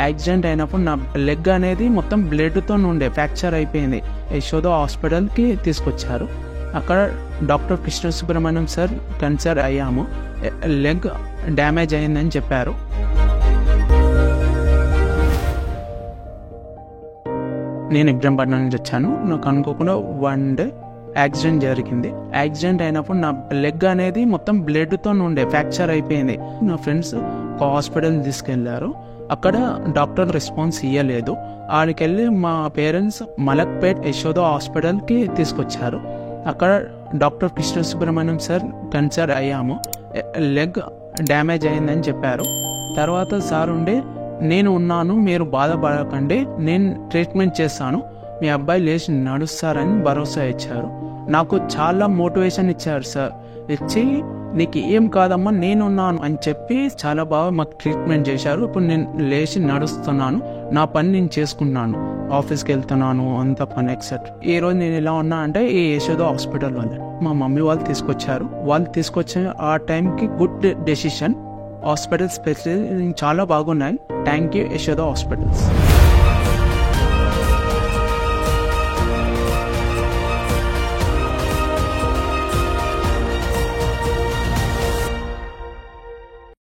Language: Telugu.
యాక్సిడెంట్ అయినప్పుడు నా లెగ్ అనేది మొత్తం బ్లడ్తో ఉండే ఫ్రాక్చర్ అయిపోయింది. యశోద హాస్పిటల్కి తీసుకొచ్చారు. అక్కడ doctor Krishna Subrahmanyam sir cancer అయ్యాము, లెగ్ డ్యామేజ్ అయిందని చెప్పారు. నేను ఇబ్రహంపట్నం నుంచి వచ్చాను. నాకు అనుకోకుండా 1 డే యాక్సిడెంట్ జరిగింది. యాక్సిడెంట్ అయినప్పుడు నా లెగ్ అనేది మొత్తం బ్లడ్తో ఉండే ఫ్రాక్చర్ అయిపోయింది. నా ఫ్రెండ్స్ ఒక హాస్పిటల్ తీసుకెళ్లారు. అక్కడ డాక్టర్ రెస్పాన్స్ ఇవ్వలేదు. ఆడికెళ్ళి మా పేరెంట్స్ మలక్పేట్ యశోద హాస్పిటల్కి తీసుకొచ్చారు. అక్కడ doctor Krishna Subrahmanyam sir cancer అయ్యాము, లెగ్ డ్యామేజ్ అయిందని చెప్పారు. తర్వాత సార్ ఉండి నేను ఉన్నాను, మీరు బాధపడకండి, నేను ట్రీట్మెంట్ చేస్తాను, మీ అబ్బాయి లేచి నడుస్తారని భరోసా ఇచ్చారు. నాకు చాలా మోటివేషన్ ఇచ్చారు సార్. ఇచ్చి నీకు ఏం కాదమ్మా నేనున్నాను అని చెప్పి చాలా బాగా మాకు ట్రీట్మెంట్ చేశారు. ఇప్పుడు నేను లేచి నడుస్తున్నాను, నా పని నేను చేసుకున్నాను, ఆఫీస్కి వెళ్తున్నాను, అంత పని ఎక్సెట్రా. ఈ రోజు నేను ఎలా ఉన్నా అంటే ఈ యశోద హాస్పిటల్ వల్ల మా మమ్మీ వాళ్ళు తీసుకొచ్చారు. వాళ్ళు తీసుకొచ్చిన ఆ టైంకి గుడ్ డెసిషన్. హాస్పిటల్ స్పెషల్ చాలా బాగున్నాయి. Thank you Yashoda hospitals.